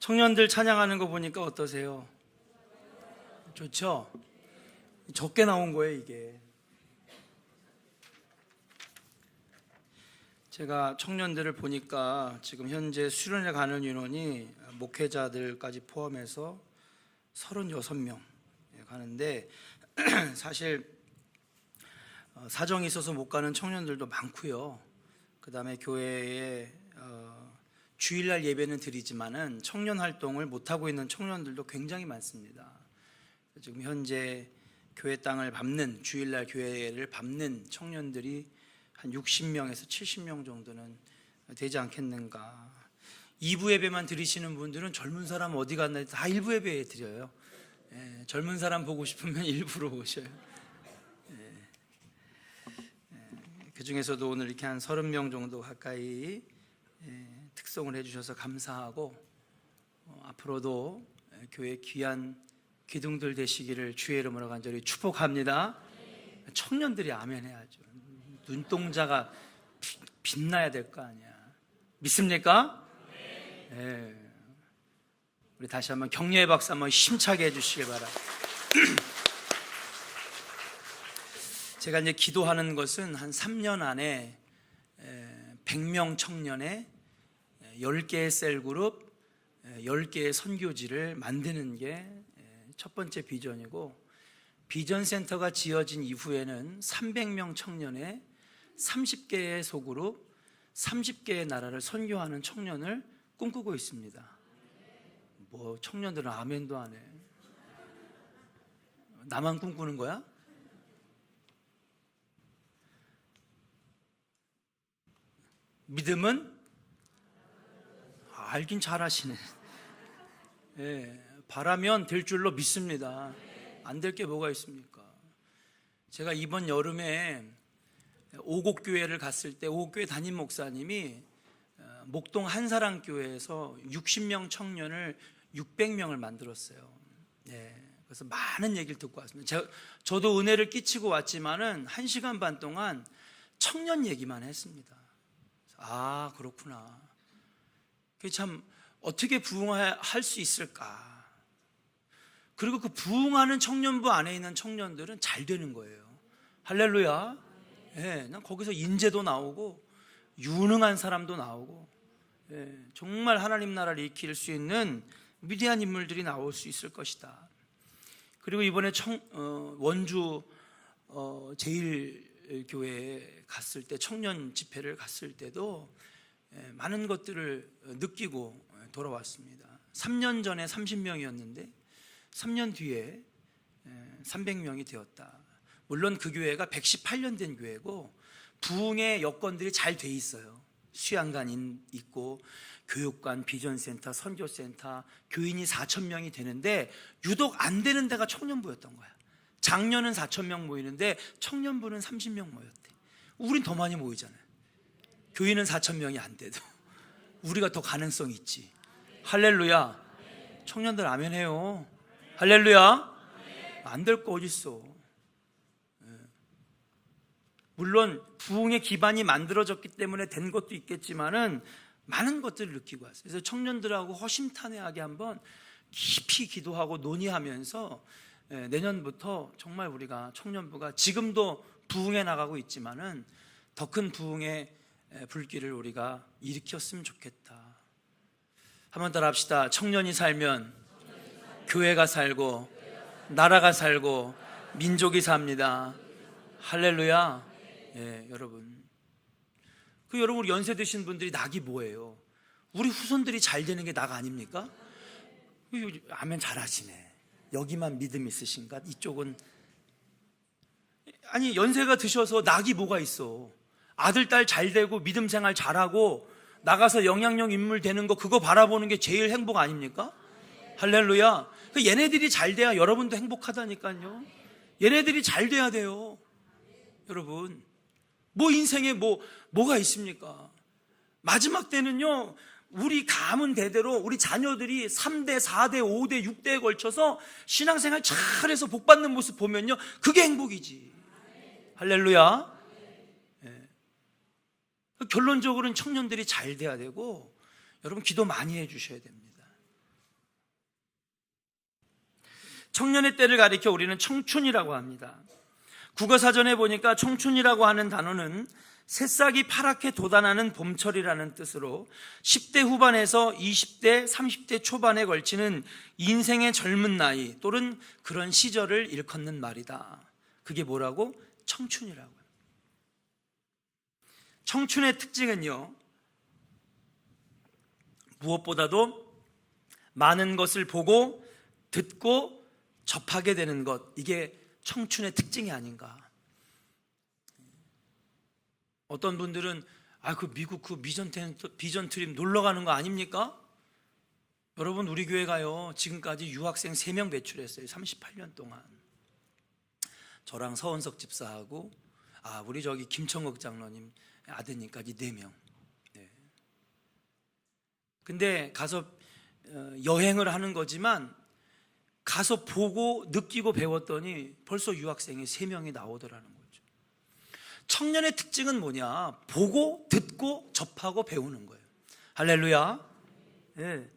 청년들 찬양하는 거 보니까 어떠세요? 좋죠? 적게 나온 거예요, 이게. 제가 청년들을 보니까 지금 현재 수련회 가는 인원이 목회자들까지 포함해서 36명 가는데 사실 사정이 있어서 못 가는 청년들도 많고요. 그 다음에 교회에 주일날 예배는 드리지만은 청년 활동을 못하고 있는 청년들도 굉장히 많습니다. 지금 현재 교회 땅을 밟는, 주일날 교회를 밟는 청년들이 한 60명에서 70명 정도는 되지 않겠는가. 2부 예배만 드리시는 분들은 젊은 사람 어디 갔나 다 1부 예배에 드려요. 젊은 사람 보고 싶으면 일부러 오셔요. 그 중에서도 오늘 이렇게 한 30명 정도 가까이 특송을 해주셔서 감사하고 앞으로도 교회 귀한 기둥들 되시기를 주의 이름으로 간절히 축복합니다. 청년들이 아멘 해야죠. 눈동자가 빛나야 될 거 아니야. 믿습니까? 네. 우리 다시 한번 격려의 박수 한번 힘차게 해주시길 바랍니다. 제가 이제 기도하는 것은 한 3년 안에 100명 청년의 10개의 셀그룹, 10개의 선교지를 만드는 게 첫 번째 비전이고, 비전센터가 지어진 이후에는 300명 청년의 30개의 소그룹, 30개의 나라를 선교하는 청년을 꿈꾸고 있습니다. 뭐 청년들은 아멘도 안 해. 나만 꿈꾸는 거야? 믿음은? 알긴 잘하시네. 바라면 될 줄로 믿습니다. 안 될 게 뭐가 있습니까? 제가 이번 여름에 오곡교회를 갔을 때 오곡교회 담임 목사님이 목동 한사랑교회에서 60명 청년을 600명을 만들었어요. 그래서 많은 얘기를 듣고 왔습니다. 저도 은혜를 끼치고 왔지만은 1시간 반 동안 청년 얘기만 했습니다. 아, 그렇구나. 그게 참 어떻게 부흥할 수 있을까? 그리고 그 부흥하는 청년부 안에 있는 청년들은 잘 되는 거예요. 할렐루야. 난 거기서 인재도 나오고 유능한 사람도 나오고 정말 하나님 나라를 일으킬 수 있는 위대한 인물들이 나올 수 있을 것이다. 그리고 이번에 원주 제일교회에 갔을 때, 청년 집회를 갔을 때도 많은 것들을 느끼고 돌아왔습니다. 3년 전에 30명이었는데 3년 뒤에 300명이 되었다. 물론 그 교회가 118년 된 교회고 부흥의 여건들이 잘 돼 있어요. 수양관 있고 교육관, 비전센터, 선교센터, 교인이 4,000명이 되는데 유독 안 되는 데가 청년부였던 거야. 작년은 4,000명 모이는데 청년부는 30명 모였대. 우린 더 많이 모이잖아요. 교인은 4,000명이 안 돼도 우리가 더 가능성이 있지. 할렐루야. 청년들 아멘 해요. 할렐루야. 안 될 거 어딨어. 물론 부흥의 기반이 만들어졌기 때문에 된 것도 있겠지만은 많은 것들을 느끼고 왔어요. 그래서 청년들하고 허심탄회하게 한번 깊이 기도하고 논의하면서 내년부터 정말 우리가 청년부가 지금도 부흥해 나가고 있지만은 더 큰 부흥의 불길을 우리가 일으켰으면 좋겠다. 한번 따라 합시다. 청년이 살면 교회가 살고 나라가 살고 민족이 삽니다. 할렐루야. 여러분, 여러분 우리 연세 드신 분들이 낙이 뭐예요? 우리 후손들이 잘 되는 게 낙 아닙니까? 아멘 잘하시네. 여기만 믿음 있으신가? 이쪽은 아니, 연세가 드셔서 낙이 뭐가 있어? 아들 딸 잘 되고 믿음 생활 잘하고 나가서 영향력 인물 되는 거, 그거 바라보는 게 제일 행복 아닙니까? 할렐루야. 얘네들이 잘 돼야 여러분도 행복하다니까요. 얘네들이 잘 돼야 돼요. 여러분, 뭐 인생에 뭐가 있습니까? 마지막 때는요, 우리 가문 대대로 우리 자녀들이 3대, 4대, 5대, 6대에 걸쳐서 신앙생활 잘해서 복받는 모습 보면요, 그게 행복이지. 할렐루야. 결론적으로는 청년들이 잘 돼야 되고, 여러분 기도 많이 해주셔야 됩니다. 청년의 때를 가리켜 우리는 청춘이라고 합니다. 국어사전에 보니까 청춘이라고 하는 단어는 새싹이 파랗게 돋아나는 봄철이라는 뜻으로 10대 후반에서 20대, 30대 초반에 걸치는 인생의 젊은 나이 또는 그런 시절을 일컫는 말이다. 그게 뭐라고? 청춘이라고요. 청춘의 특징은요, 무엇보다도 많은 것을 보고 듣고 접하게 되는 것, 이게 청춘의 특징이 아닌가. 어떤 분들은 그 미국 그 비전 트립 놀러 가는 거 아닙니까? 여러분, 우리 교회가요 지금까지 유학생 3명 배출했어요. 38년 동안. 저랑 서원석 집사하고 우리 저기 김청국 장로님 아드님까지 4명. 네. 근데 가서 여행을 하는 거지만 가서 보고 느끼고 배웠더니 벌써 유학생이 3명이 나오더라는 거죠. 청년의 특징은 뭐냐? 보고 듣고 접하고 배우는 거예요. 할렐루야. 네.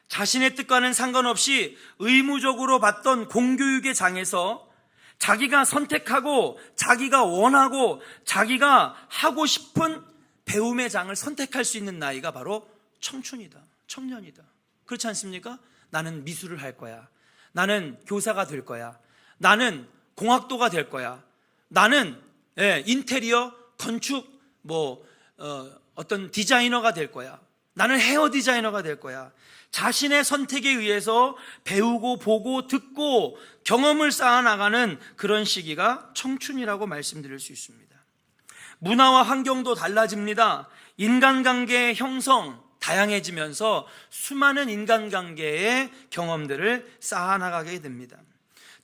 자신의 뜻과는 상관없이 의무적으로 받던 공교육의 장에서 자기가 선택하고 자기가 원하고 자기가 하고 싶은 배움의 장을 선택할 수 있는 나이가 바로 청춘이다. 청년이다. 그렇지 않습니까? 나는 미술을 할 거야. 나는 교사가 될 거야. 나는 공학도가 될 거야. 나는 인테리어, 건축, 어떤 디자이너가 될 거야. 나는 헤어 디자이너가 될 거야. 자신의 선택에 의해서 배우고 보고 듣고 경험을 쌓아나가는 그런 시기가 청춘이라고 말씀드릴 수 있습니다. 문화와 환경도 달라집니다. 인간관계의 형성 다양해지면서 수많은 인간관계의 경험들을 쌓아나가게 됩니다.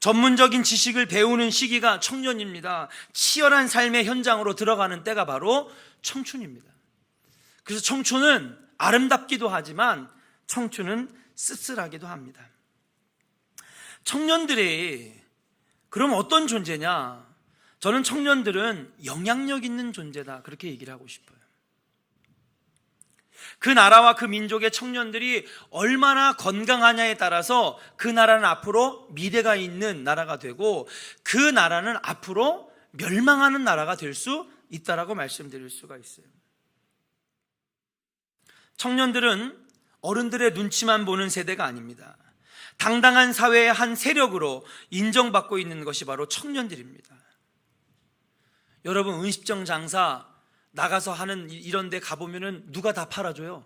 전문적인 지식을 배우는 시기가 청년입니다. 치열한 삶의 현장으로 들어가는 때가 바로 청춘입니다. 그래서 청춘은 아름답기도 하지만 청춘은 쓸쓸하기도 합니다. 청년들이 그럼 어떤 존재냐? 저는 청년들은 영향력 있는 존재다, 그렇게 얘기를 하고 싶어요. 그 나라와 그 민족의 청년들이 얼마나 건강하냐에 따라서 그 나라는 앞으로 미래가 있는 나라가 되고 그 나라는 앞으로 멸망하는 나라가 될 수 있다라고 말씀드릴 수가 있어요. 청년들은 어른들의 눈치만 보는 세대가 아닙니다. 당당한 사회의 한 세력으로 인정받고 있는 것이 바로 청년들입니다. 여러분, 음식점 장사 나가서 하는 이런 데 가보면은 누가 다 팔아줘요?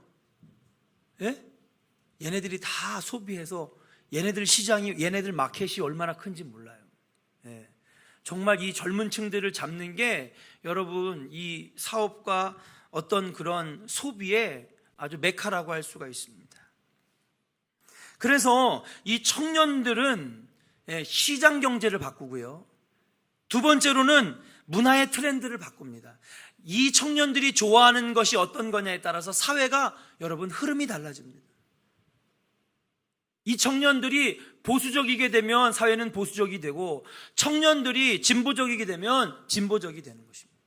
예? 얘네들이 다 소비해서 얘네들 시장이, 얘네들 마켓이 얼마나 큰지 몰라요. 예. 정말 이 젊은 층들을 잡는 게 여러분 이 사업과 어떤 그런 소비의 아주 메카라고 할 수가 있습니다. 그래서 이 청년들은 시장 경제를 바꾸고요. 두 번째로는 문화의 트렌드를 바꿉니다. 이 청년들이 좋아하는 것이 어떤 거냐에 따라서 사회가 여러분 흐름이 달라집니다. 이 청년들이 보수적이게 되면 사회는 보수적이 되고 청년들이 진보적이게 되면 진보적이 되는 것입니다.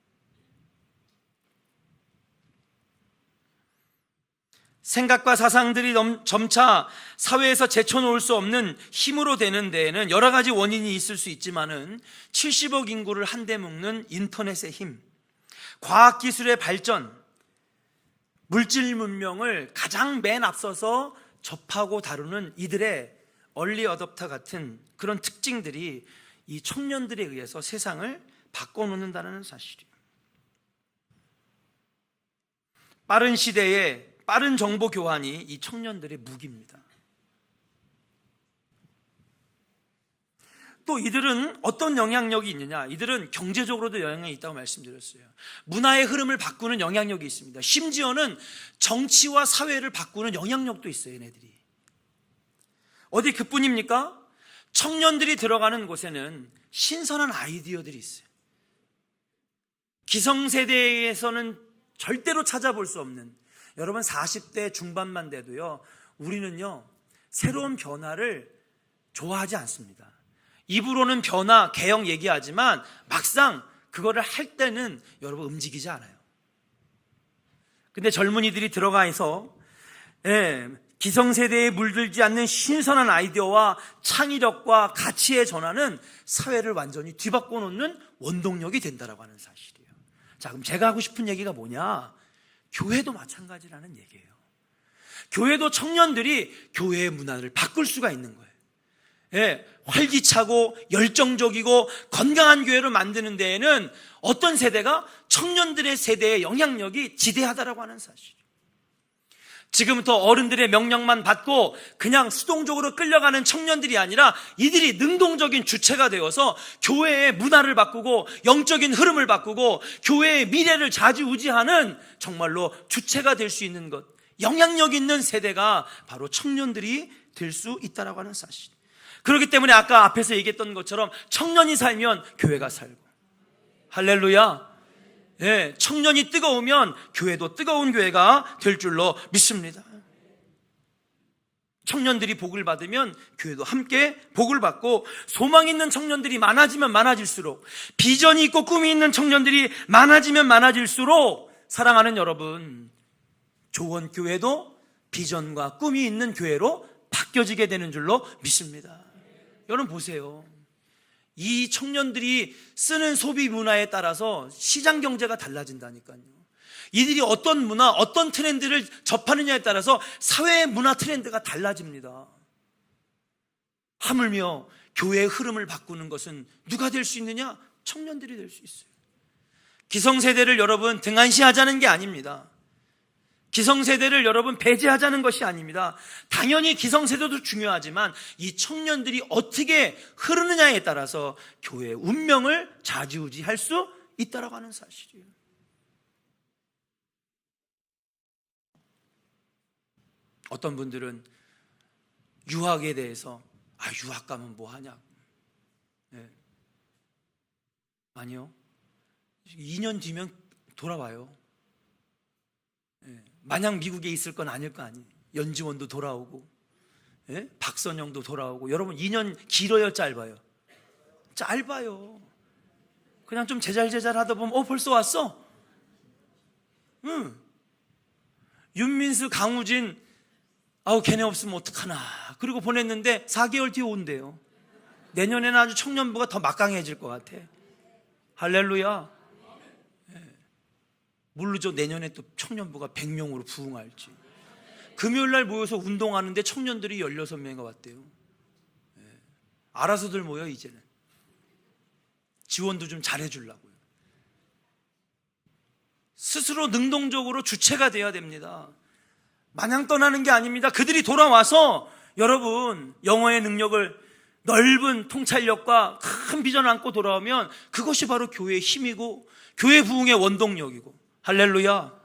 생각과 사상들이 점차 사회에서 제쳐놓을 수 없는 힘으로 되는 데에는 여러 가지 원인이 있을 수 있지만은 70억 인구를 한데 묶는 인터넷의 힘, 과학기술의 발전, 물질 문명을 가장 맨 앞서서 접하고 다루는 이들의 얼리 어댑터 같은 그런 특징들이 이 청년들에 의해서 세상을 바꿔놓는다는 사실이에요. 빠른 시대에 빠른 정보 교환이 이 청년들의 무기입니다. 또 이들은 어떤 영향력이 있느냐? 이들은 경제적으로도 영향력이 있다고 말씀드렸어요. 문화의 흐름을 바꾸는 영향력이 있습니다. 심지어는 정치와 사회를 바꾸는 영향력도 있어요, 얘네들이. 어디 그뿐입니까? 청년들이 들어가는 곳에는 신선한 아이디어들이 있어요. 기성세대에서는 절대로 찾아볼 수 없는, 여러분 40대 중반만 돼도요, 우리는요 새로운 변화를 좋아하지 않습니다. 입으로는 변화, 개혁 얘기하지만 막상 그거를 할 때는 여러분 움직이지 않아요. 근데 젊은이들이 들어가서 기성세대에 물들지 않는 신선한 아이디어와 창의력과 가치의 전환은 사회를 완전히 뒤바꿔 놓는 원동력이 된다라고 하는 사실이에요. 자, 그럼 제가 하고 싶은 얘기가 뭐냐? 교회도 마찬가지라는 얘기예요. 교회도 청년들이 교회의 문화를 바꿀 수가 있는 거예요. 예, 활기차고 열정적이고 건강한 교회를 만드는 데에는 어떤 세대가 청년들의 세대의 영향력이 지대하다라고 하는 사실이에요. 지금부터 어른들의 명령만 받고 그냥 수동적으로 끌려가는 청년들이 아니라 이들이 능동적인 주체가 되어서 교회의 문화를 바꾸고 영적인 흐름을 바꾸고 교회의 미래를 좌지우지하는 정말로 주체가 될 수 있는 것, 영향력 있는 세대가 바로 청년들이 될 수 있다라고 하는 사실. 그렇기 때문에 아까 앞에서 얘기했던 것처럼 청년이 살면 교회가 살고, 할렐루야. 예, 청년이 뜨거우면 교회도 뜨거운 교회가 될 줄로 믿습니다. 청년들이 복을 받으면 교회도 함께 복을 받고, 소망 있는 청년들이 많아지면 많아질수록, 비전이 있고 꿈이 있는 청년들이 많아지면 많아질수록, 사랑하는 여러분, 조원교회도 비전과 꿈이 있는 교회로 바뀌어지게 되는 줄로 믿습니다. 여러분 보세요. 이 청년들이 쓰는 소비 문화에 따라서 시장 경제가 달라진다니까요. 이들이 어떤 문화, 어떤 트렌드를 접하느냐에 따라서 사회의 문화 트렌드가 달라집니다. 하물며 교회의 흐름을 바꾸는 것은 누가 될 수 있느냐? 청년들이 될 수 있어요. 기성세대를 여러분 등한시하자는 게 아닙니다. 기성세대를 여러분 배제하자는 것이 아닙니다. 당연히 기성세대도 중요하지만 이 청년들이 어떻게 흐르느냐에 따라서 교회의 운명을 좌지우지할 수 있다라고 하는 사실이에요. 어떤 분들은 유학에 대해서 유학 가면 뭐 하냐? 네. 아니요. 2년 뒤면 돌아와요. 네. 마냥 미국에 있을 건 아닐 거 아니에요. 연지원도 돌아오고, 예? 박선영도 돌아오고. 여러분 2년 길어요, 짧아요? 짧아요. 그냥 좀 제잘제잘 하다 보면 벌써 왔어? 응. 윤민수, 강우진, 걔네 없으면 어떡하나. 그리고 보냈는데 4개월 뒤에 온대요. 내년에는 아주 청년부가 더 막강해질 것 같아. 할렐루야. 모르죠. 내년에 또 청년부가 100명으로 부흥할지. 금요일날 모여서 운동하는데 청년들이 16명이 왔대요. 알아서들 모여 이제는. 지원도 좀 잘해주려고요. 스스로 능동적으로 주체가 되어야 됩니다. 마냥 떠나는 게 아닙니다. 그들이 돌아와서 여러분 영어의 능력을, 넓은 통찰력과 큰 비전을 안고 돌아오면 그것이 바로 교회의 힘이고 교회 부흥의 원동력이고. 할렐루야.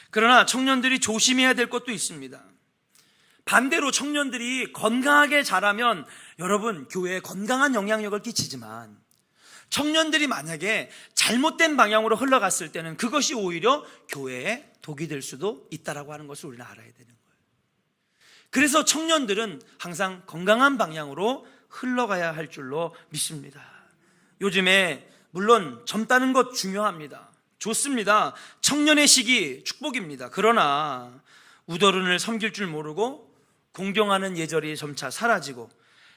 그러나 청년들이 조심해야 될 것도 있습니다. 반대로 청년들이 건강하게 자라면 여러분 교회에 건강한 영향력을 끼치지만, 청년들이 만약에 잘못된 방향으로 흘러갔을 때는 그것이 오히려 교회에 독이 될 수도 있다라고 하는 것을 우리는 알아야 되는 거예요. 그래서 청년들은 항상 건강한 방향으로 흘러가야 할 줄로 믿습니다. 요즘에 물론 젊다는 것 중요합니다. 좋습니다. 청년의 시기 축복입니다. 그러나 우더른을 섬길 줄 모르고 공경하는 예절이 점차 사라지고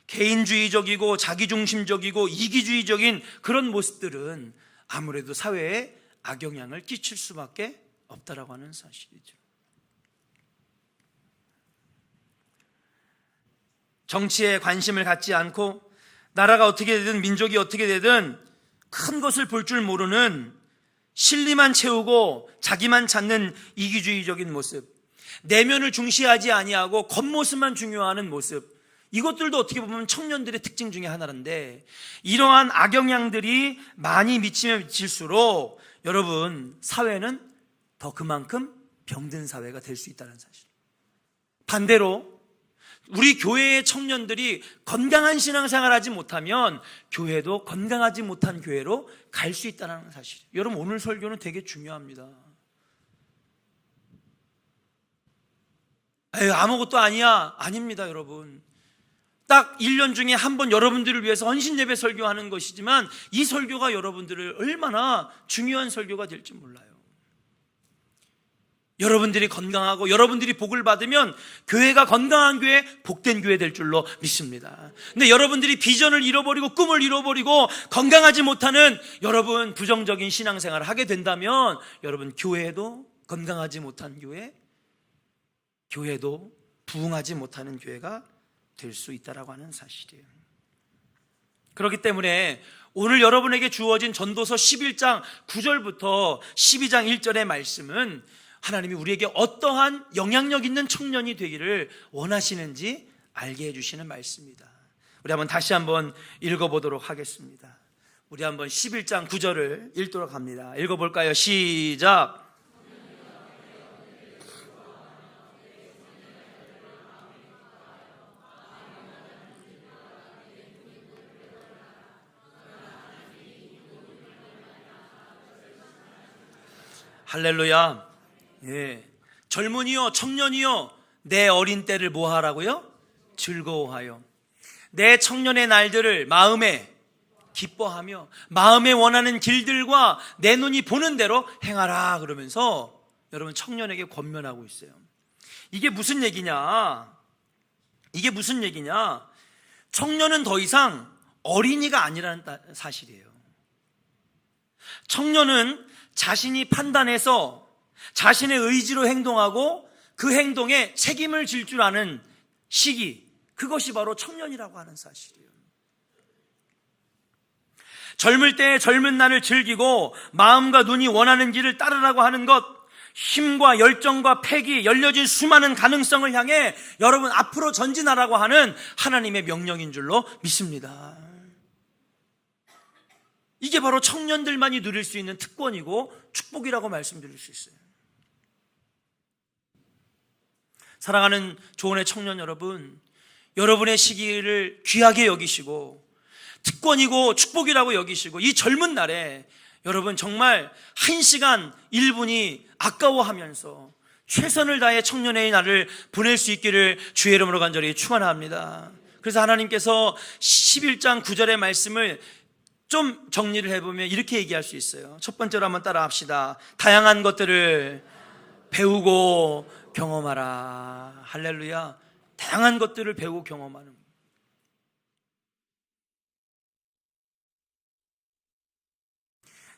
개인주의적이고 자기중심적이고 이기주의적인 그런 모습들은 아무래도 사회에 악영향을 끼칠 수밖에 없다라고 하는 사실이죠. 정치에 관심을 갖지 않고 나라가 어떻게 되든 민족이 어떻게 되든 큰 것을 볼 줄 모르는, 실리만 채우고 자기만 찾는 이기주의적인 모습, 내면을 중시하지 아니하고 겉모습만 중요하는 모습, 이것들도 어떻게 보면 청년들의 특징 중에 하나인데, 이러한 악영향들이 많이 미치면 미칠수록 여러분 사회는 더 그만큼 병든 사회가 될 수 있다는 사실. 반대로 우리 교회의 청년들이 건강한 신앙생활을 하지 못하면 교회도 건강하지 못한 교회로 갈 수 있다는 사실. 여러분 오늘 설교는 되게 중요합니다. 아무것도 아니야. 아닙니다, 여러분. 딱 1년 중에 한 번 여러분들을 위해서 헌신예배 설교하는 것이지만 이 설교가 여러분들을 얼마나 중요한 설교가 될지 몰라요. 여러분들이 건강하고 여러분들이 복을 받으면 교회가 건강한 교회, 복된 교회 될 줄로 믿습니다. 근데 여러분들이 비전을 잃어버리고 꿈을 잃어버리고 건강하지 못하는 여러분 부정적인 신앙생활을 하게 된다면 여러분 교회도 건강하지 못한 교회, 교회도 부흥하지 못하는 교회가 될 수 있다라고 하는 사실이에요. 그렇기 때문에 오늘 여러분에게 주어진 전도서 11장 9절부터 12장 1절의 말씀은 하나님이 우리에게 어떠한 영향력 있는 청년이 되기를 원하시는지 알게 해주시는 말씀입니다. 우리 다시 한번 읽어보도록 하겠습니다. 우리 한번 11장 9절을 읽도록 합니다. 읽어볼까요? 시작. 할렐루야. 예. 젊은이요, 청년이요, 내 어린 때를 뭐 하라고요? 즐거워하여. 내 청년의 날들을 마음에 기뻐하며 마음에 원하는 길들과 내 눈이 보는 대로 행하라 그러면서 여러분 청년에게 권면하고 있어요. 이게 무슨 얘기냐? 청년은 더 이상 어린이가 아니라는 사실이에요. 청년은 자신이 판단해서 자신의 의지로 행동하고 그 행동에 책임을 질 줄 아는 시기, 그것이 바로 청년이라고 하는 사실이에요. 젊을 때 젊은 날을 즐기고 마음과 눈이 원하는 길을 따르라고 하는 것, 힘과 열정과 패기, 열려진 수많은 가능성을 향해 여러분 앞으로 전진하라고 하는 하나님의 명령인 줄로 믿습니다. 이게 바로 청년들만이 누릴 수 있는 특권이고 축복이라고 말씀드릴 수 있어요. 사랑하는 조언의 청년 여러분, 여러분의 시기를 귀하게 여기시고 특권이고 축복이라고 여기시고 이 젊은 날에 여러분 정말 1시간 1분이 아까워하면서 최선을 다해 청년의 날을 보낼 수 있기를 주의 이름으로 간절히 축원합니다. 그래서 하나님께서 11장 9절의 말씀을 좀 정리를 해보면 이렇게 얘기할 수 있어요. 첫 번째로 한번 따라 합시다. 다양한 것들을 배우고 경험하라. 할렐루야. 다양한 것들을 배우고 경험하는.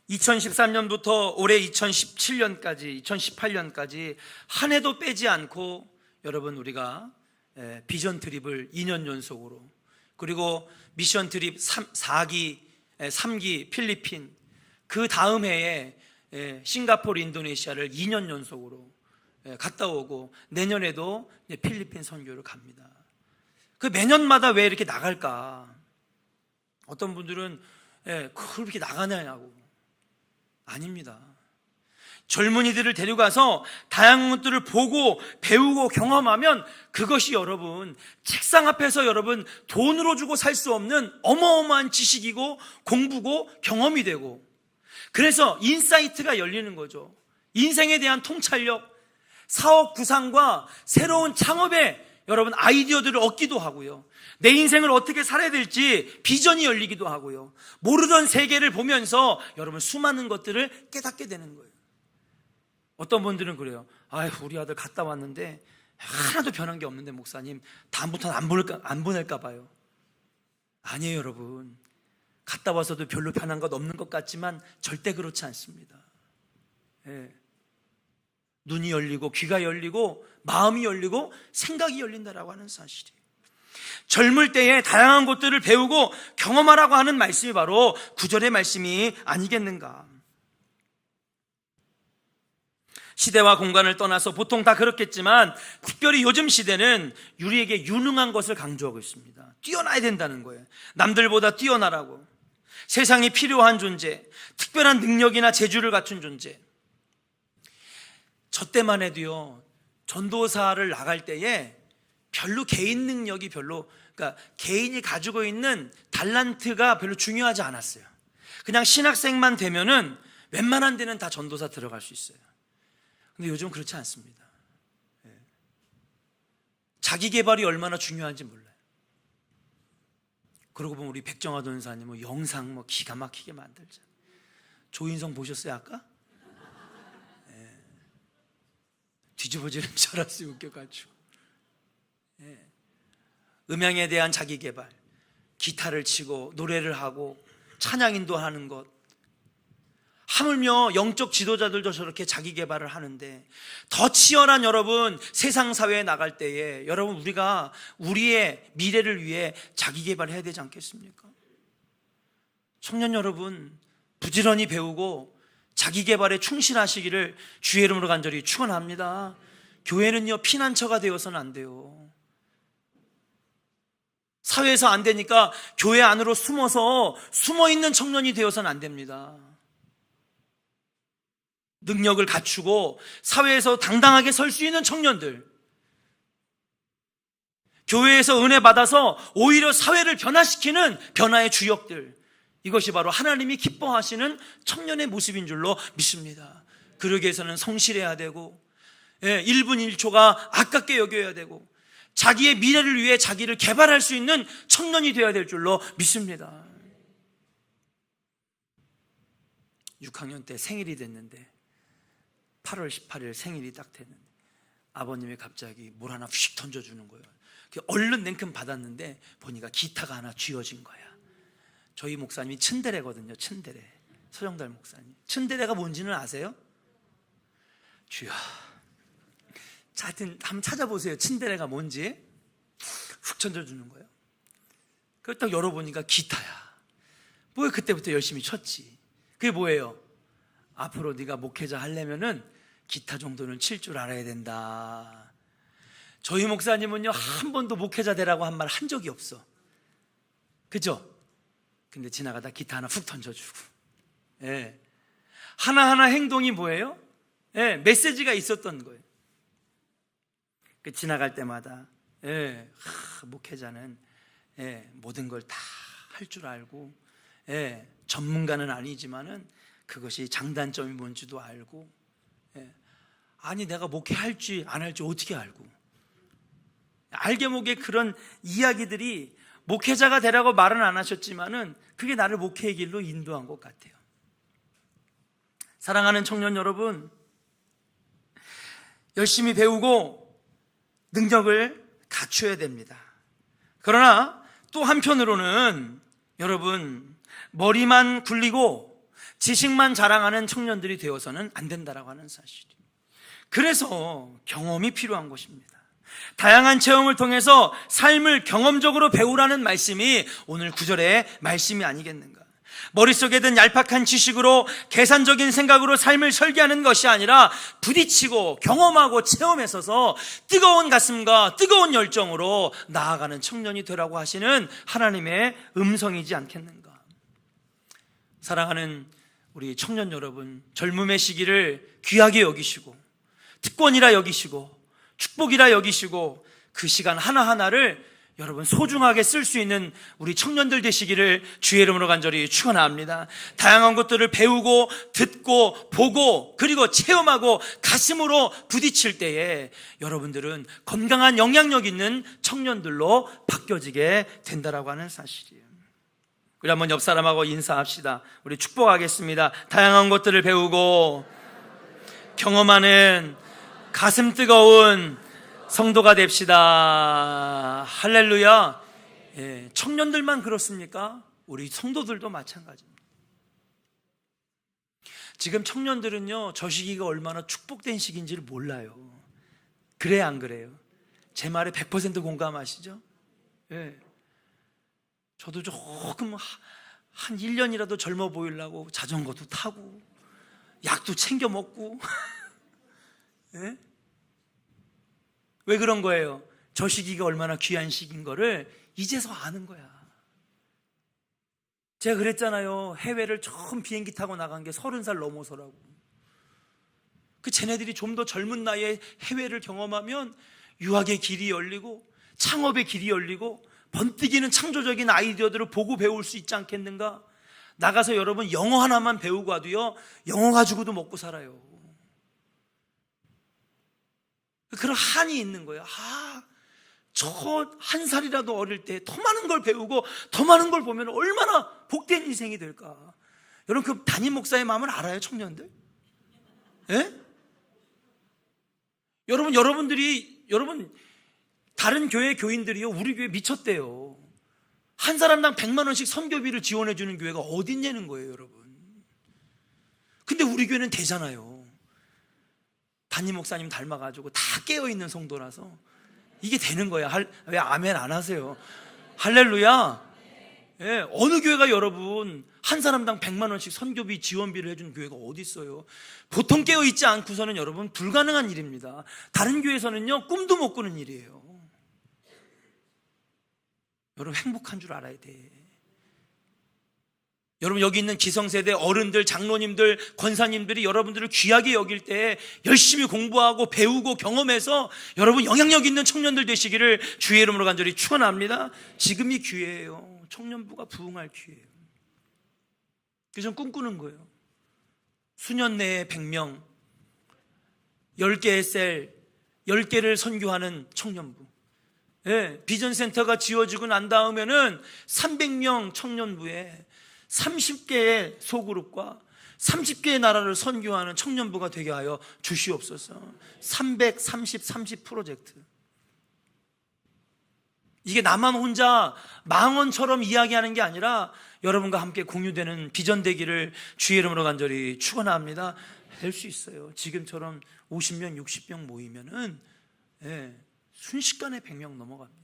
2013년부터 올해 2017년까지 2018년까지 한 해도 빼지 않고 여러분 우리가 비전 트립을 2년 연속으로, 그리고 미션 트립 3기 필리핀, 그 다음 해에 싱가포르 인도네시아를 2년 연속으로 갔다 오고 내년에도 필리핀 선교를 갑니다. 그 매년마다 왜 이렇게 나갈까? 어떤 분들은 그렇게 나가냐고. 아닙니다. 젊은이들을 데려가서 다양한 것들을 보고 배우고 경험하면 그것이 여러분 책상 앞에서 여러분 돈으로 주고 살 수 없는 어마어마한 지식이고 공부고 경험이 되고, 그래서 인사이트가 열리는 거죠. 인생에 대한 통찰력, 사업 구상과 새로운 창업의 여러분 아이디어들을 얻기도 하고요. 내 인생을 어떻게 살아야 될지 비전이 열리기도 하고요. 모르던 세계를 보면서 여러분 수많은 것들을 깨닫게 되는 거예요. 어떤 분들은 그래요. 우리 아들 갔다 왔는데 하나도 변한 게 없는데 목사님 다음부터는 안 보낼까 봐요. 아니에요 여러분. 갔다 와서도 별로 변한 것 없는 것 같지만 절대 그렇지 않습니다. 눈이 열리고 귀가 열리고 마음이 열리고 생각이 열린다라고 하는 사실이에요. 젊을 때에 다양한 것들을 배우고 경험하라고 하는 말씀이 바로 9절의 말씀이 아니겠는가. 시대와 공간을 떠나서 보통 다 그렇겠지만 특별히 요즘 시대는 우리에게 유능한 것을 강조하고 있습니다. 뛰어나야 된다는 거예요. 남들보다 뛰어나라고. 세상이 필요한 존재, 특별한 능력이나 재주를 갖춘 존재. 저 때만 해도요, 전도사를 나갈 때에 별로 개인 능력이 그러니까 개인이 가지고 있는 달란트가 별로 중요하지 않았어요. 그냥 신학생만 되면은 웬만한 데는 다 전도사 들어갈 수 있어요. 근데 요즘 그렇지 않습니다. 자기 개발이 얼마나 중요한지 몰라요. 그러고 보면 우리 백정화 전사님 뭐 영상 뭐 기가 막히게 만들자. 조인성 보셨어요 아까? 예. 뒤집어지는 줄 알았어요, 웃겨가지고. 예. 음향에 대한 자기 개발, 기타를 치고 노래를 하고 찬양 인도하는 것, 하물며 영적 지도자들도 저렇게 자기 개발을 하는데, 더 치열한 여러분 세상 사회에 나갈 때에 여러분 우리가 우리의 미래를 위해 자기 개발해야 되지 않겠습니까? 청년 여러분 부지런히 배우고 자기 개발에 충실하시기를 주의 이름으로 간절히 축원합니다. 교회는요 피난처가 되어서는 안 돼요. 사회에서 안 되니까 교회 안으로 숨어있는 청년이 되어서는 안 됩니다. 능력을 갖추고 사회에서 당당하게 설 수 있는 청년들, 교회에서 은혜 받아서 오히려 사회를 변화시키는 변화의 주역들, 이것이 바로 하나님이 기뻐하시는 청년의 모습인 줄로 믿습니다. 그러기 위해서는 성실해야 되고 1분 1초가 아깝게 여겨야 되고 자기의 미래를 위해 자기를 개발할 수 있는 청년이 되어야 될 줄로 믿습니다. 6학년 때 생일이 됐는데 8월 18일 생일이 딱 됐는데 아버님이 갑자기 뭘 하나 휙 던져주는 거예요. 얼른 냉큼 받았는데 보니까 기타가 하나 쥐어진 거야. 저희 목사님이 츤데레거든요. 츤데레, 서정달 목사님. 츤데레가 뭔지는 아세요? 주여, 하여튼 한번 찾아보세요. 츤데레가 뭔지. 훅 던져주는 거예요. 그걸 딱 열어보니까 기타야. 뭐 그때부터 열심히 쳤지. 그게 뭐예요? 앞으로 네가 목회자 하려면은 기타 정도는 칠 줄 알아야 된다. 저희 목사님은요 한 번도 목회자 되라고 한 말 한 적이 없어. 그죠? 근데 지나가다 기타 하나 훅 던져주고, 하나하나 행동이 뭐예요? 메시지가 있었던 거예요. 지나갈 때마다 목회자는 모든 걸 다 할 줄 알고, 전문가는 아니지만은 그것이 장단점이 뭔지도 알고, 아니 내가 목회할지 안 할지 어떻게 알고, 알게 모게 그런 이야기들이 목회자가 되라고 말은 안 하셨지만은 그게 나를 목회의 길로 인도한 것 같아요. 사랑하는 청년 여러분, 열심히 배우고 능력을 갖춰야 됩니다. 그러나 또 한편으로는 여러분 머리만 굴리고 지식만 자랑하는 청년들이 되어서는 안 된다라고 하는 사실이에요. 그래서 경험이 필요한 것입니다. 다양한 체험을 통해서 삶을 경험적으로 배우라는 말씀이 오늘 9절의 말씀이 아니겠는가. 머릿속에 든 얄팍한 지식으로 계산적인 생각으로 삶을 설계하는 것이 아니라 부딪히고 경험하고 체험했어서 뜨거운 가슴과 뜨거운 열정으로 나아가는 청년이 되라고 하시는 하나님의 음성이지 않겠는가. 사랑하는 우리 청년 여러분, 젊음의 시기를 귀하게 여기시고 특권이라 여기시고 축복이라 여기시고 그 시간 하나하나를 여러분 소중하게 쓸 수 있는 우리 청년들 되시기를 주의 이름으로 간절히 축원합니다. 다양한 것들을 배우고 듣고 보고 그리고 체험하고 가슴으로 부딪힐 때에 여러분들은 건강한 영향력 있는 청년들로 바뀌어지게 된다라고 하는 사실이에요. 우리 한번 옆 사람하고 인사합시다. 우리 축복하겠습니다. 다양한 것들을 배우고 경험하는 가슴 뜨거운 성도가 됩시다. 할렐루야. 청년들만 그렇습니까? 우리 성도들도 마찬가지입니다. 지금 청년들은요 저 시기가 얼마나 축복된 시기인지를 몰라요. 그래요 안 그래요? 제 말에 100% 공감하시죠? 저도 조금 한 1년이라도 젊어 보이려고 자전거도 타고 약도 챙겨 먹고 왜 그런 거예요? 저 시기가 얼마나 귀한 시기인 거를 이제서 아는 거야. 제가 그랬잖아요. 해외를 처음 비행기 타고 나간 게 30살 넘어서라고. 쟤네들이 좀 더 젊은 나이에 해외를 경험하면 유학의 길이 열리고 창업의 길이 열리고 번뜩이는 창조적인 아이디어들을 보고 배울 수 있지 않겠는가? 나가서 여러분 영어 하나만 배우고 와도요 영어 가지고도 먹고 살아요. 그런 한이 있는 거예요. 저 한 살이라도 어릴 때 더 많은 걸 배우고 더 많은 걸 보면 얼마나 복된 인생이 될까. 여러분, 그 담임 목사의 마음을 알아요, 청년들? 예? 여러분 다른 교회 교인들이요, 우리 교회 미쳤대요. 한 사람당 100만 원씩 선교비를 지원해 주는 교회가 어디 있냐는 거예요, 여러분. 근데 우리 교회는 되잖아요. 담임 목사님 닮아가지고 다 깨어있는 성도라서 이게 되는 거야. 왜 아멘 안 하세요? 할렐루야. 예, 어느 교회가 여러분 한 사람당 100만 원씩 선교비 지원비를 해주는 교회가 어디 있어요? 보통 깨어있지 않고서는 여러분 불가능한 일입니다. 다른 교회에서는요, 꿈도 못 꾸는 일이에요. 여러분, 행복한 줄 알아야 돼. 여러분, 여기 있는 기성세대 어른들, 장로님들, 권사님들이 여러분들을 귀하게 여길 때 열심히 공부하고 배우고 경험해서 여러분 영향력 있는 청년들 되시기를 주의 이름으로 간절히 축원합니다. 지금이 기회예요. 청년부가 부흥할 기회예요. 그래서 전 꿈꾸는 거예요. 수년 내에 100명, 10개의 셀, 10개를 선교하는 청년부. 예, 비전센터가 지어지고 난 다음에는 300명 청년부에 30개의 소그룹과 30개의 나라를 선교하는 청년부가 되게 하여 주시옵소서. 30 프로젝트. 이게 나만 혼자 망언처럼 이야기하는 게 아니라 여러분과 함께 공유되는 비전 되기를 주의 이름으로 간절히 축원합니다. 될 수 있어요. 지금처럼 50명, 60명 모이면은 순식간에 100명 넘어갑니다.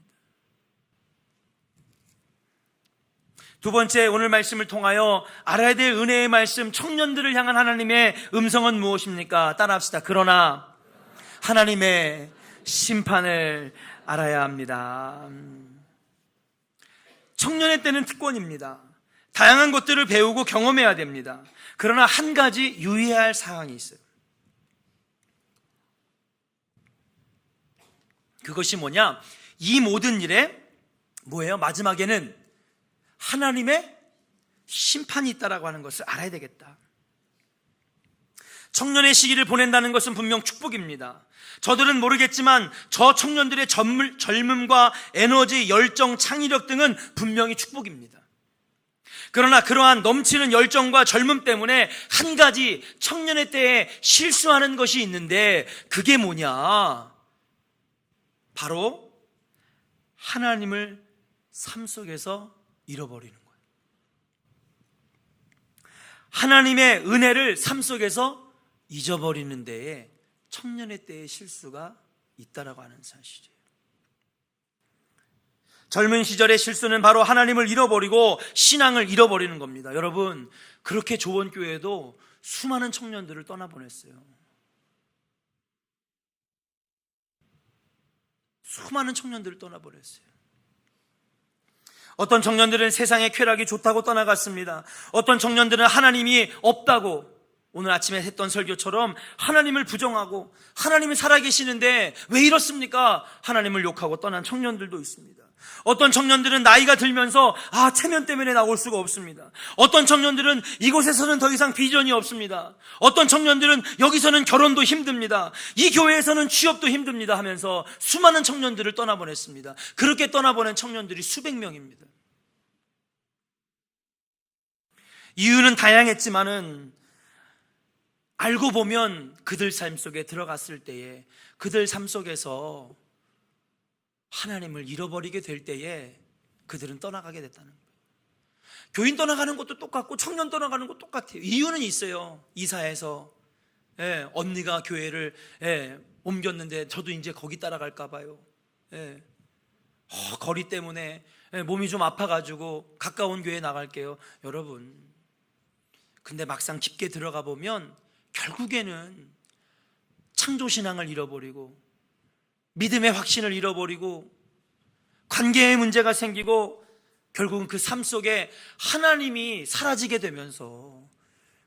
두 번째, 오늘 말씀을 통하여 알아야 될 은혜의 말씀, 청년들을 향한 하나님의 음성은 무엇입니까? 따라합시다. 그러나 하나님의 심판을 알아야 합니다. 청년의 때는 특권입니다. 다양한 것들을 배우고 경험해야 됩니다. 그러나 한 가지 유의해야 할 사항이 있어요. 그것이 뭐냐? 이 모든 일에 뭐예요? 마지막에는 하나님의 심판이 있다라고 하는 것을 알아야 되겠다. 청년의 시기를 보낸다는 것은 분명 축복입니다. 저들은 모르겠지만 저 청년들의 젊음과 에너지, 열정, 창의력 등은 분명히 축복입니다. 그러나 그러한 넘치는 열정과 젊음 때문에 한 가지 청년의 때에 실수하는 것이 있는데 그게 뭐냐? 바로 하나님을 삶 속에서 잃어버리는 거예요. 하나님의 은혜를 삶 속에서 잊어버리는 데에 청년의 때의 실수가 있다라고 하는 사실이에요. 젊은 시절의 실수는 바로 하나님을 잃어버리고 신앙을 잃어버리는 겁니다. 여러분, 그렇게 좋은 교회도 수많은 청년들을 떠나보냈어요. 수많은 청년들을 떠나보냈어요. 어떤 청년들은 세상의 쾌락이 좋다고 떠나갔습니다. 어떤 청년들은 하나님이 없다고, 오늘 아침에 했던 설교처럼 하나님을 부정하고 하나님이 살아계시는데 왜 이렇습니까? 하나님을 욕하고 떠난 청년들도 있습니다. 어떤 청년들은 나이가 들면서 체면 때문에 나올 수가 없습니다. 어떤 청년들은 이곳에서는 더 이상 비전이 없습니다. 어떤 청년들은 여기서는 결혼도 힘듭니다. 이 교회에서는 취업도 힘듭니다 하면서 수많은 청년들을 떠나보냈습니다. 그렇게 떠나보낸 청년들이 수백 명입니다. 이유는 다양했지만은 알고 보면 그들 삶 속에 들어갔을 때에 그들 삶 속에서 하나님을 잃어버리게 될 때에 그들은 떠나가게 됐다는 거예요. 교인 떠나가는 것도 똑같고 청년 떠나가는 것도 똑같아요. 이유는 있어요. 이사해서 언니가 교회를 옮겼는데 저도 이제 거기 따라갈까 봐요. 거리 때문에 몸이 좀 아파가지고 가까운 교회 나갈게요. 여러분, 근데 막상 깊게 들어가 보면 결국에는 창조신앙을 잃어버리고 믿음의 확신을 잃어버리고 관계의 문제가 생기고 결국은 그 삶 속에 하나님이 사라지게 되면서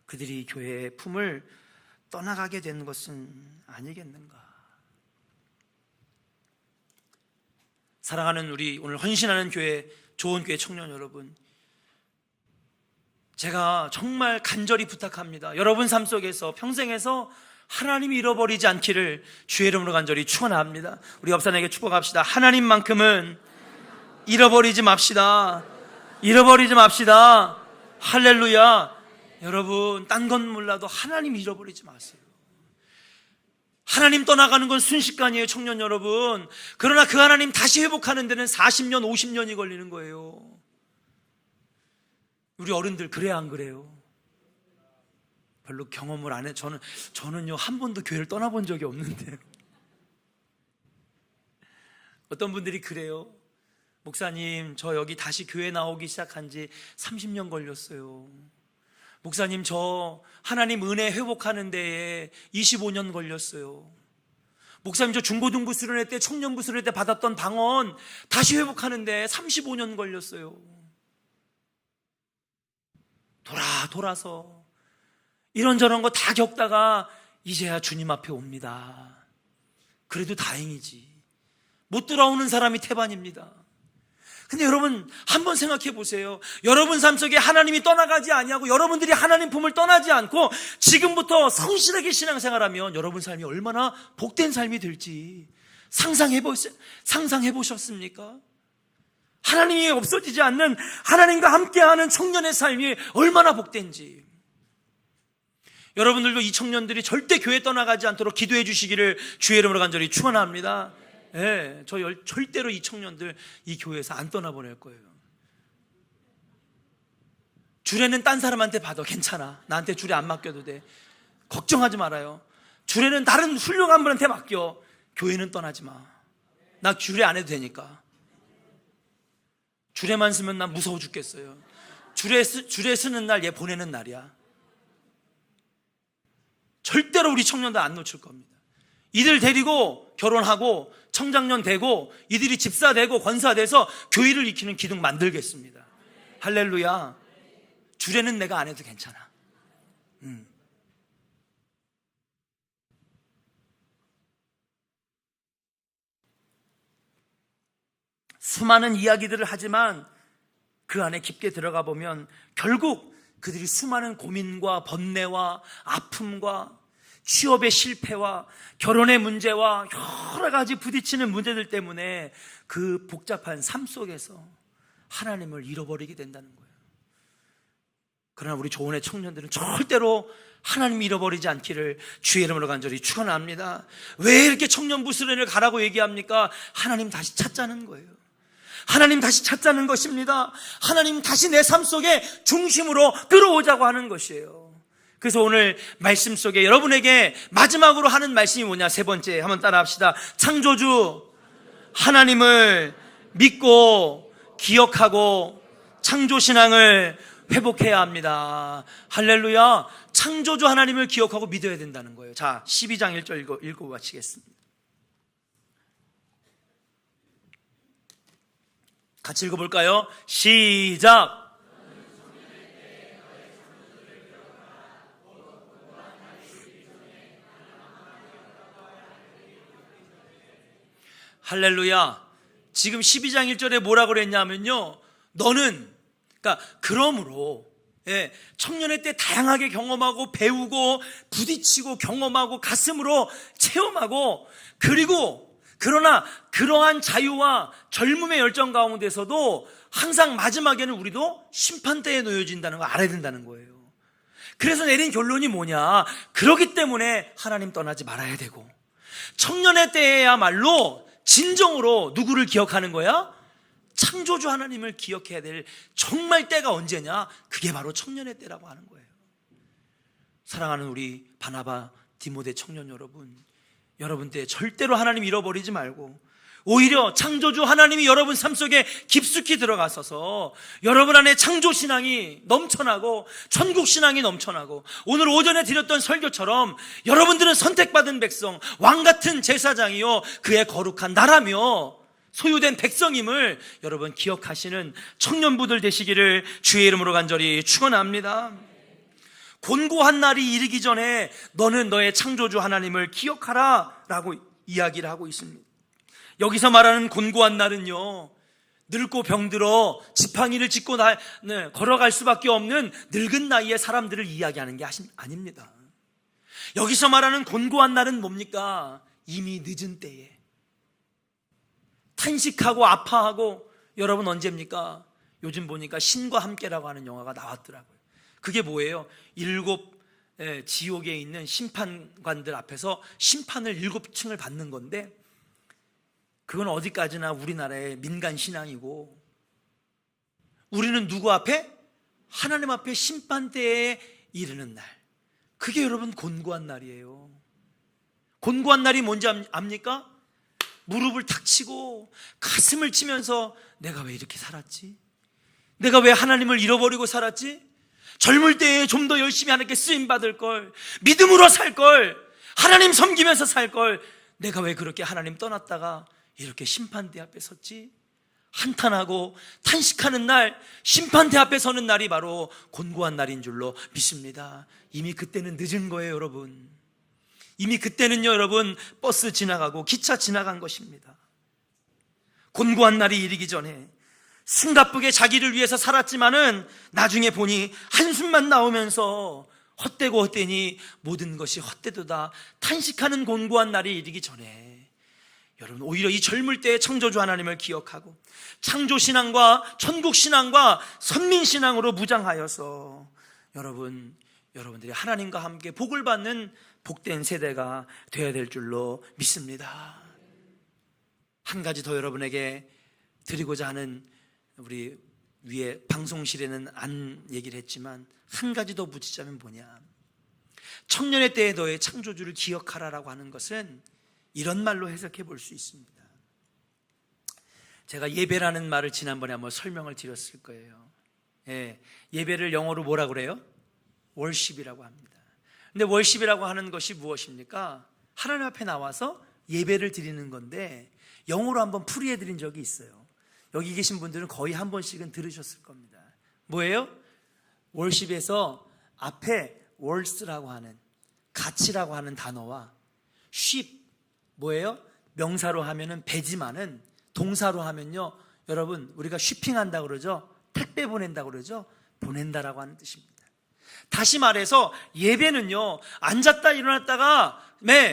그들이 교회의 품을 떠나가게 되는 것은 아니겠는가. 사랑하는 우리 오늘 헌신하는 교회, 좋은 교회 청년 여러분, 제가 정말 간절히 부탁합니다. 여러분 삶 속에서 평생에서 하나님이 잃어버리지 않기를 주의 이름으로 간절히 축원합니다. 우리 옆사람에게 축복합시다. 하나님만큼은 잃어버리지 맙시다. 잃어버리지 맙시다. 할렐루야. 여러분, 딴 건 몰라도 하나님 잃어버리지 마세요. 하나님 떠나가는 건 순식간이에요, 청년 여러분. 그러나 그 하나님 다시 회복하는 데는 40년, 50년이 걸리는 거예요. 우리 어른들 그래야 안 그래요? 별로 경험을 안 해. 저는요, 한 번도 교회를 떠나본 적이 없는데요. 어떤 분들이 그래요. 목사님, 저 여기 다시 교회 나오기 시작한 지 30년 걸렸어요. 목사님, 저 하나님 은혜 회복하는 데에 25년 걸렸어요. 목사님, 저 중고등부 수련회 때, 청년부 수련회 때 받았던 방언 다시 회복하는 데 35년 걸렸어요. 돌아서 이런저런 거 다 겪다가 이제야 주님 앞에 옵니다. 그래도 다행이지. 못 돌아오는 사람이 태반입니다. 근데 여러분, 한번 생각해 보세요. 여러분 삶 속에 하나님이 떠나가지 아니하고 여러분들이 하나님 품을 떠나지 않고 지금부터 성실하게 신앙생활하면 여러분 삶이 얼마나 복된 삶이 될지 상상해 보셨습니까? 하나님이 없어지지 않는, 하나님과 함께하는 청년의 삶이 얼마나 복된지. 여러분들도 이 청년들이 절대 교회 떠나가지 않도록 기도해 주시기를 주의 이름으로 간절히 축원합니다. 예, 절대로 이 청년들 이 교회에서 안 떠나보낼 거예요. 주례는 딴 사람한테 받아. 괜찮아. 나한테 주례 안 맡겨도 돼. 걱정하지 말아요. 주례는 다른 훌륭한 분한테 맡겨. 교회는 떠나지 마. 나 주례 안 해도 되니까. 주례만 쓰면 난 무서워 죽겠어요. 주례 쓰는 날 얘 보내는 날이야. 절대로 우리 청년들 안 놓칠 겁니다. 이들 데리고 결혼하고 청장년 되고 이들이 집사 되고 권사 돼서 교회를 익히는 기둥 만들겠습니다. 할렐루야. 주례는 내가 안 해도 괜찮아. 수많은 이야기들을 하지만 그 안에 깊게 들어가 보면 결국 그들이 수많은 고민과 번뇌와 아픔과 취업의 실패와 결혼의 문제와 여러 가지 부딪히는 문제들 때문에 그 복잡한 삶 속에서 하나님을 잃어버리게 된다는 거예요. 그러나 우리 조은의 청년들은 절대로 하나님을 잃어버리지 않기를 주의 이름으로 간절히 축원합니다. 왜 이렇게 청년부 수련회를 가라고 얘기합니까? 하나님 다시 찾자는 거예요. 하나님 다시 찾자는 것입니다. 하나님 다시 내 삶 속에 중심으로 끌어오자고 하는 것이에요. 그래서 오늘 말씀 속에 여러분에게 마지막으로 하는 말씀이 뭐냐? 세 번째, 한번 따라 합시다. 창조주 하나님을 믿고 기억하고 창조신앙을 회복해야 합니다. 할렐루야. 창조주 하나님을 기억하고 믿어야 된다는 거예요. 자, 12장 1절 읽고 마치겠습니다. 같이 읽어볼까요? 시작. 할렐루야. 지금 12장 1절에 뭐라고 그랬냐면요, 너는, 그러니까 그러므로 청년의 때 다양하게 경험하고 배우고 부딪히고 경험하고 가슴으로 체험하고, 그리고 그러나 그러한 자유와 젊음의 열정 가운데서도 항상 마지막에는 우리도 심판대에 놓여진다는 걸 알아야 된다는 거예요. 그래서 내린 결론이 뭐냐? 그렇기 때문에 하나님 떠나지 말아야 되고, 청년의 때야말로 진정으로 누구를 기억하는 거야? 창조주 하나님을 기억해야 될 정말 때가 언제냐? 그게 바로 청년의 때라고 하는 거예요. 사랑하는 우리 바나바, 디모데 청년 여러분, 여러분 때 절대로 하나님 잃어버리지 말고 오히려 창조주 하나님이 여러분 삶 속에 깊숙이 들어가셔서 여러분 안에 창조신앙이 넘쳐나고 천국신앙이 넘쳐나고, 오늘 오전에 드렸던 설교처럼 여러분들은 선택받은 백성, 왕같은 제사장이요 그의 거룩한 나라며 소유된 백성임을 여러분 기억하시는 청년부들 되시기를 주의 이름으로 간절히 축원합니다. 곤고한 날이 이르기 전에 너는 너의 창조주 하나님을 기억하라 라고 이야기를 하고 있습니다. 여기서 말하는 곤고한 날은요, 늙고 병들어 지팡이를 짚고 걸어갈 수밖에 없는 늙은 나이의 사람들을 이야기하는 게 아닙니다. 여기서 말하는 곤고한 날은 뭡니까? 이미 늦은 때에 탄식하고 아파하고, 여러분 언제입니까? 요즘 보니까 신과 함께라고 하는 영화가 나왔더라고요. 그게 뭐예요? 7 지옥에 있는 심판관들 앞에서 심판을 7층을 받는 건데, 그건 어디까지나 우리나라의 민간 신앙이고, 우리는 누구 앞에? 하나님 앞에 심판대에 이르는 날. 그게 여러분 곤고한 날이에요. 곤고한 날이 뭔지 압니까? 무릎을 탁 치고 가슴을 치면서 내가 왜 이렇게 살았지? 내가 왜 하나님을 잃어버리고 살았지? 젊을 때에 좀 더 열심히 하나님께 쓰임받을 걸, 믿음으로 살 걸, 하나님 섬기면서 살 걸, 내가 왜 그렇게 하나님 떠났다가 이렇게 심판대 앞에 섰지? 한탄하고 탄식하는 날, 심판대 앞에 서는 날이 바로 곤고한 날인 줄로 믿습니다. 이미 그때는 늦은 거예요, 여러분. 이미 그때는요, 여러분, 버스 지나가고 기차 지나간 것입니다. 곤고한 날이 이르기 전에 숨가쁘게 자기를 위해서 살았지만은 나중에 보니 한숨만 나오면서 헛되고 헛되니 모든 것이 헛되도다 탄식하는 곤고한 날이 이르기 전에, 여러분 오히려 이 젊을 때의 창조주 하나님을 기억하고 창조신앙과 천국신앙과 선민신앙으로 무장하여서 여러분들이 하나님과 함께 복을 받는 복된 세대가 되어야 될 줄로 믿습니다. 한 가지 더 여러분에게 드리고자 하는, 우리 위에 방송실에는 안 얘기를 했지만 한 가지 더 붙이자면 뭐냐, 청년의 때에 너의 창조주를 기억하라라고 하는 것은 이런 말로 해석해 볼 수 있습니다. 제가 예배라는 말을 지난번에 한번 설명을 드렸을 거예요. 예배를 영어로 뭐라 그래요? 월십이라고 합니다. 근데 월십이라고 하는 것이 무엇입니까? 하나님 앞에 나와서 예배를 드리는 건데, 영어로 한번 풀이해 드린 적이 있어요. 여기 계신 분들은 거의 한 번씩은 들으셨을 겁니다. 뭐예요? 월십에서 앞에 월스라고 하는, 가치라고 하는 단어와 쉽, 뭐예요? 명사로 하면은 배지만은 동사로 하면요, 여러분 우리가 쉬핑한다 그러죠? 택배 보낸다 그러죠? 보낸다라고 하는 뜻입니다. 다시 말해서 예배는요, 앉았다 일어났다가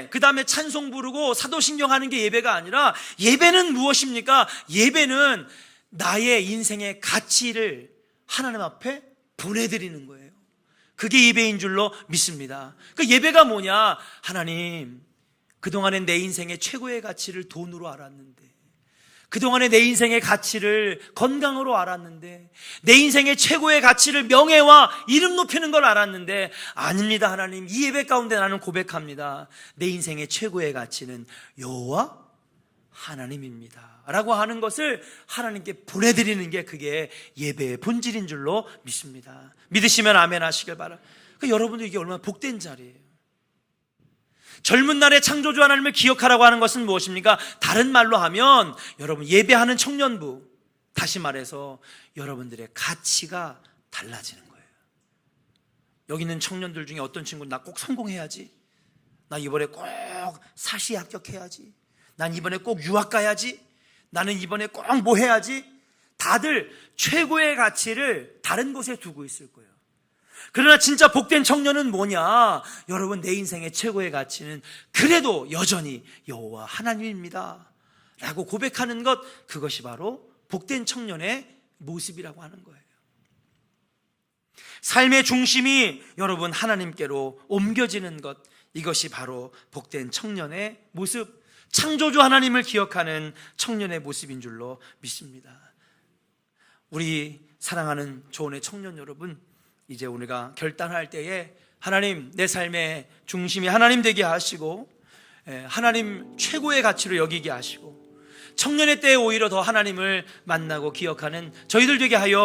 그 다음에 찬송 부르고 사도신경 하는 게 예배가 아니라, 예배는 무엇입니까? 예배는 나의 인생의 가치를 하나님 앞에 보내드리는 거예요. 그게 예배인 줄로 믿습니다. 그 예배가 뭐냐? 하나님, 그동안에 내 인생의 최고의 가치를 돈으로 알았는데, 그동안에 내 인생의 가치를 건강으로 알았는데, 내 인생의 최고의 가치를 명예와 이름 높이는 걸 알았는데, 아닙니다. 하나님, 이 예배 가운데 나는 고백합니다. 내 인생의 최고의 가치는 여호와 하나님입니다 라고 하는 것을 하나님께 보내드리는 게, 그게 예배의 본질인 줄로 믿습니다. 믿으시면 아멘 하시길 바랍니다. 여러분들 이게 얼마나 복된 자리예요. 젊은 날의 창조주 하나님을 기억하라고 하는 것은 무엇입니까? 다른 말로 하면 여러분 예배하는 청년부, 다시 말해서 여러분들의 가치가 달라지는 거예요. 여기 있는 청년들 중에 어떤 친구는 나 꼭 성공해야지, 나 이번에 꼭 사시 합격해야지, 난 이번에 꼭 유학 가야지, 나는 이번에 꼭 뭐 해야지, 다들 최고의 가치를 다른 곳에 두고 있을 거예요. 그러나 진짜 복된 청년은 뭐냐? 여러분, 내 인생의 최고의 가치는 그래도 여전히 여호와 하나님입니다 라고 고백하는 것, 그것이 바로 복된 청년의 모습이라고 하는 거예요. 삶의 중심이 여러분 하나님께로 옮겨지는 것, 이것이 바로 복된 청년의 모습, 창조주 하나님을 기억하는 청년의 모습인 줄로 믿습니다. 우리 사랑하는 조언의 청년 여러분, 이제 우리가 결단할 때에 하나님, 내 삶의 중심이 하나님 되게 하시고, 하나님 최고의 가치로 여기게 하시고, 청년의 때에 오히려 더 하나님을 만나고 기억하는 저희들 되게 하여